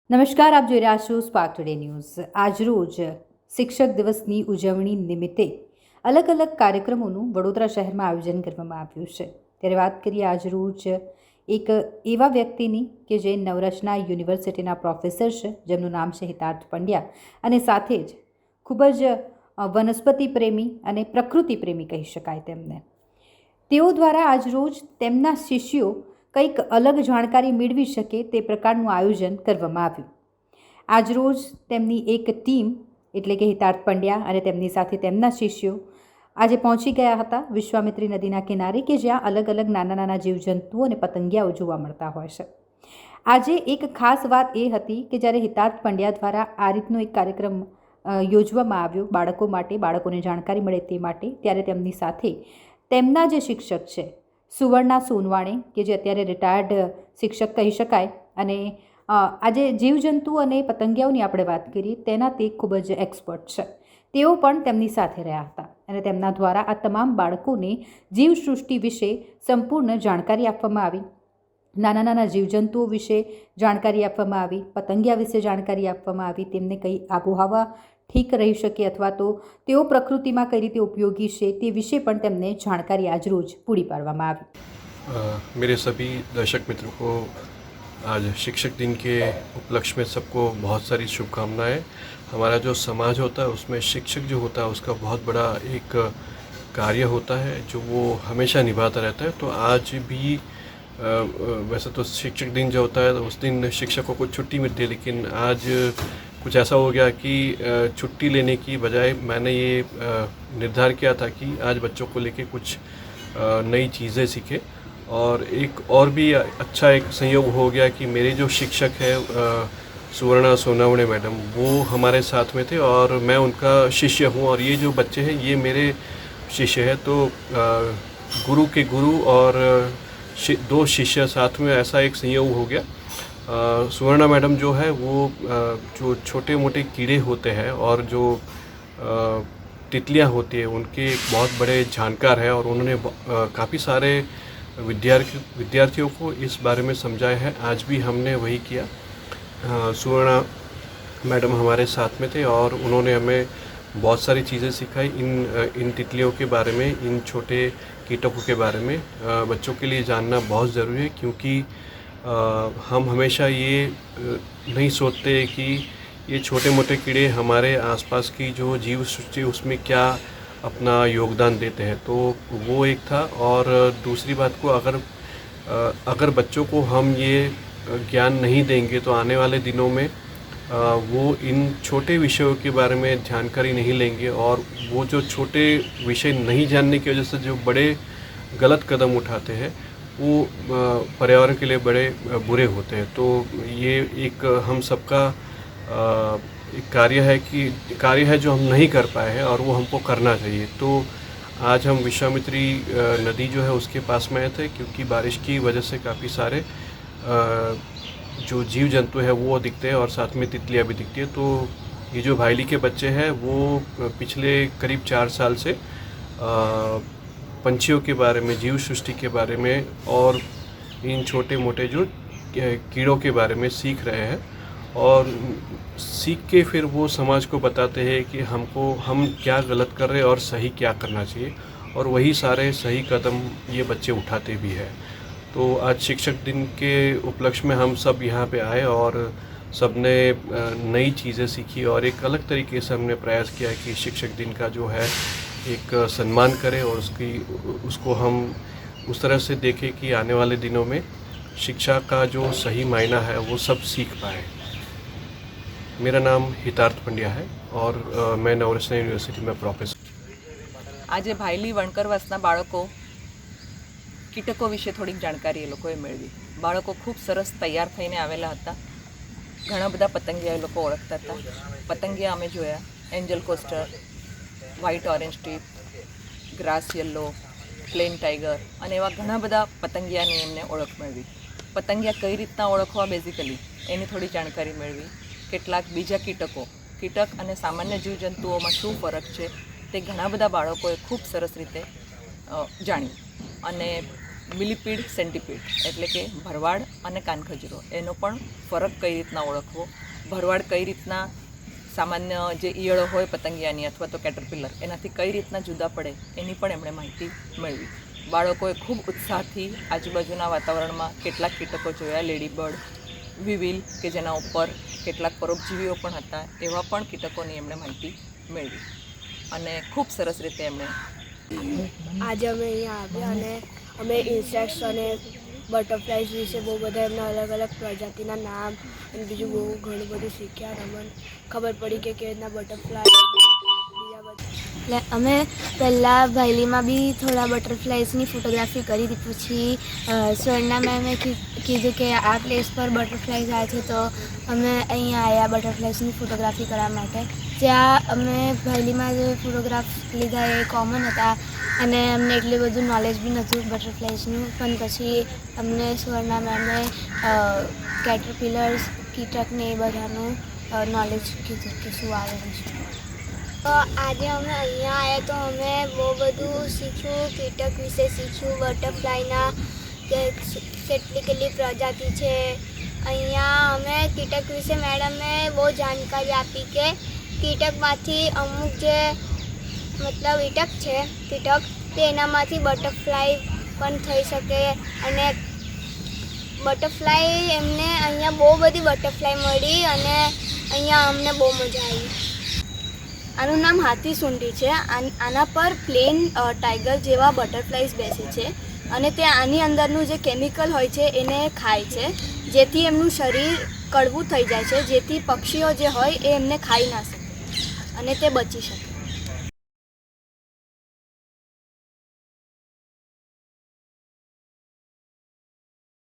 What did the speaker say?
નમસ્કાર, આપ જોઈ રહ્યા છો સ્પાર્ક ટુડે ન્યૂઝ। આજરોજ શિક્ષક દિવસની ઉજવણી નિમિત્તે અલગ અલગ કાર્યક્રમોનું વડોદરા શહેરમાં આયોજન કરવામાં આવ્યું છે। ત્યારે વાત કરીએ આજરોજ એક એવા વ્યક્તિની કે જે નવરચના યુનિવર્સિટીના પ્રોફેસર છે, જેમનું નામ છે હિતાર્થ પંડ્યા, અને સાથે જ ખૂબ જ વનસ્પતિ પ્રેમી અને પ્રકૃતિ પ્રેમી કહી શકાય તેમને। તેઓ દ્વારા આજરોજ તેમના શિષ્યો કંઈક અલગ જાણકારી મેળવી શકે તે પ્રકારનું આયોજન કરવામાં આવ્યું। આજરોજ તેમની એક ટીમ એટલે કે હિતાર્થ પંડ્યા અને તેમની સાથે તેમના શિષ્યો આજે પહોંચી ગયા હતા વિશ્વામિત્રી નદીના કિનારે, કે જ્યાં અલગ અલગ નાના નાના જીવજંતુઓ અને પતંગિયાઓ જોવા મળતા હોય છે। આજે એક ખાસ વાત એ હતી કે જ્યારે હિતાર્થ પંડ્યા દ્વારા આ રીતનો એક કાર્યક્રમ યોજવામાં આવ્યો બાળકો માટે, બાળકોને જાણકારી મળે તે માટે, ત્યારે તેમની સાથે તેમના જે શિક્ષક છે સુવર્ણા સોનવાણે, કે જે અત્યારે રિટાયર્ડ શિક્ષક કહી શકાય, અને આજે જીવજંતુ અને પતંગિયાઓની આપણે વાત કરીએ તેના તે ખૂબ જ એક્સપર્ટ છે, તેઓ પણ તેમની સાથે રહ્યા હતા અને તેમના દ્વારા આ તમામ બાળકોને જીવસૃષ્ટિ વિશે સંપૂર્ણ જાણકારી આપવામાં આવી। નાના નાના જીવજંતુઓ વિશે જાણકારી આપવામાં આવી, પતંગિયા વિશે જાણકારી આપવામાં આવી, તેમને કઈ આબોહવા ઠીક રહી શકે અથવા તો તેઓ પ્રકૃતિમાં કઈ રીતે ઉપયોગી છે તે વિશે પણ તેમને જાણકારી આજરોજ પૂરી પાડવામાં આવી। मेरे सभी दर्शक मित्रों को आज शिक्षक दिन के उपलक्ष्य में सबको बहुत सारी शुभकामनाएं। हमारा जो समाज होता है उसमें शिक्षक जो होता है उसका बहुत बड़ा एक कार्य होता है जो वो हमेशा निभाता रहता है। तो आज भी वैसे तो शिक्षक दिन जो होता है उस दिन शिक्षकों को छुट्टी मिलती है, लेकिन आज कुछ ऐसा हो गया कि छुट्टी लेने की बजाय मैंने ये निर्धार किया था कि आज बच्चों को लेके कुछ नई चीज़ें सीखें। और एक और भी अच्छा एक संयोग हो गया कि मेरे जो शिक्षक है सुवर्णा सोनवणे मैडम, वो हमारे साथ में थे और मैं उनका शिष्य हूँ और ये जो बच्चे हैं ये मेरे शिष्य हैं। तो गुरु के गुरु और दो शिष्य साथ में, ऐसा एक संयोग हो गया। सुवर्णा मैडम जो है वो जो छोटे मोटे कीड़े होते हैं और जो तितलियाँ होती है उनके एक बहुत बड़े जानकार हैं और उन्होंने काफ़ी सारे विद्यार्थियों को इस बारे में समझाया है। आज भी हमने वही किया। सुवर्णा मैडम हमारे साथ में थे और उन्होंने हमें बहुत सारी चीज़ें सिखाई इन तितलियों के बारे में, इन छोटे कीटकों के बारे में। बच्चों के लिए जानना बहुत ज़रूरी है क्योंकि हम हमेशा ये नहीं सोचते कि ये छोटे मोटे कीड़े हमारे आसपास की जो जीव सृष्टि उसमें क्या अपना योगदान देते हैं। तो वो एक था। और दूसरी बात को अगर बच्चों को हम ये ज्ञान नहीं देंगे तो आने वाले दिनों में वो इन छोटे विषयों के बारे में जानकारी नहीं लेंगे और वो जो छोटे विषय नहीं जानने की वजह से जो बड़े गलत कदम उठाते हैं वो पर्यावरण के लिए बड़े बुरे होते हैं। तो ये एक हम सबका एक कार्य है जो हम नहीं कर पाए हैं और वो हमको करना चाहिए। तो आज हम विश्वामित्री नदी जो है उसके पास में आए थे क्योंकि बारिश की वजह से काफ़ी सारे जो जीव जंतु है वो दिखते हैं और साथ में तितलियाँ भी दिखती है। तो ये जो भाईली के बच्चे हैं वो पिछले करीब 4 साल से पंछियों के बारे में, जीव सृष्टि के बारे में और इन छोटे मोटे जो कीड़ों के बारे में सीख रहे हैं और सीख के फिर वो समाज को बताते हैं कि हम क्या गलत कर रहे हैं और सही क्या करना चाहिए, और वही सारे सही कदम ये बच्चे उठाते भी हैं। तो आज शिक्षक दिन के उपलक्ष्य में हम सब यहाँ पे आए और सब ने नई चीज़ें सीखी और एक अलग तरीके से हमने प्रयास किया कि शिक्षक दिन का जो है एक सम्मान करें और उसको हम उस तरह से देखें कि आने वाले दिनों में शिक्षा का जो सही मायना है वो सब सीख पाए। मेरा नाम हितार्थ पंड्या है और मैं नवरचना यूनिवर्सिटी में प्रोफेसर। आज भाईली वणकरवासना बाळको कीटको विषे थोड़ी जाणकारी ए लोकोए मेळवी। बाळको खूब सरस तैयार थईने आवेला हता। घणा बधा पतंगिया ए लोको ओळखता हता। पतंगिया अमे जोया angel coster, white orange tip, grass yellow, plain tiger अने एवा घणा बधा पतंगियानी एमने ओळख मेळवी। पतंगिया कई रीतना ओळखवा बेसिकली एनी थोड़ी जाणकारी मेळवी। કેટલાક બીજા કીટક અને સામાન્ય જીવજંતુઓમાં શું ફરક છે તે ઘણા બધા બાળકોએ ખૂબ સરસ રીતે જાણ્યું અને મિલીપીડ સેન્ટીપીડ એટલે કે ભરવાડ અને કાનખજૂરો એનો પણ ફરક કઈ રીતના ઓળખવો, ભરવાડ કઈ રીતના સામાન્ય જે ઈયળો હોય પતંગિયાની અથવા તો કેટરપિલર એનાથી કઈ રીતના જુદા પડે એની પણ એમણે માહિતી મેળવી. બાળકોએ ખૂબ ઉત્સાહથી આજુબાજુના વાતાવરણમાં કેટલાક કીટકો જોયા, લેડીબર્ડ, વિવિલ કે જેના ઉપર કેટલાક પરોપજીવીઓ પણ હતા, એવા પણ કીટકોની એમણે માહિતી મેળવી અને ખૂબ સરસ રીતે એમણે આજે અમે અહીંયા આવ્યા અને અમે ઇન્સેક્ટ્સ અને બટરફ્લાઇઝ વિશે બહુ બધા એમના અલગ અલગ પ્રજાતિના નામ અને બીજું બહુ ઘણું બધું શીખ્યા. અમને ખબર પડી કે કેવી રીતના બટરફ્લાય બીજા બધા. એટલે અમે પહેલાં ભાઈલીમાં બી થોડા બટરફ્લાઇઝની ફોટોગ્રાફી કરી હતી. પછી સ્વર્ણા મેમે કીધું કે આ પ્લેસ પર બટરફ્લાઇઝ આવે છે, તો અમે અહીંયા આવ્યા બટરફ્લાઇઝની ફોટોગ્રાફી કરવા માટે. ત્યાં અમે ભાઈલીમાં જે ફોટોગ્રાફ લીધા એ કોમન હતા અને અમને એટલું બધું નોલેજ બી નહોતું બટરફ્લાઇઝનું. પણ પછી અમને સ્વર્ણા મેમે કેટરપિલર્સ, કીટકને એ બધાનું નોલેજ કીધું કે શું આવેલું છે. તો આજે અમે અહીંયા આવ્યા તો અમે બહુ બધું શીખ્યું, કીટક વિશે શીખ્યું, બટરફ્લાયના કે કેટલી પ્રજાતિ છે. અહીંયા અમે કીટક વિશે મેડમે બહુ જાણકારી આપી કે કીટકમાંથી અમુક જે મતલબ કીટક તે એનામાંથી બટરફ્લાય પણ થઈ શકે અને બટરફ્લાય એમને અહીંયા બહુ બધી બટરફ્લાય મળી અને અહીંયા અમને બહુ મજા આવી. આનું નામ હાથી સૂંઢી છે. આના પર પ્લેન ટાઈગર જેવા બટરફ્લાઇઝ બેસે છે અને તે આની અંદરનું જે કેમિકલ હોય છે એને ખાય છે, જેથી એમનું શરીર કડવું થઈ જાય છે, જેથી પક્ષીઓ જે હોય એ એમને ખાઈ ના શકે અને તે બચી શકે.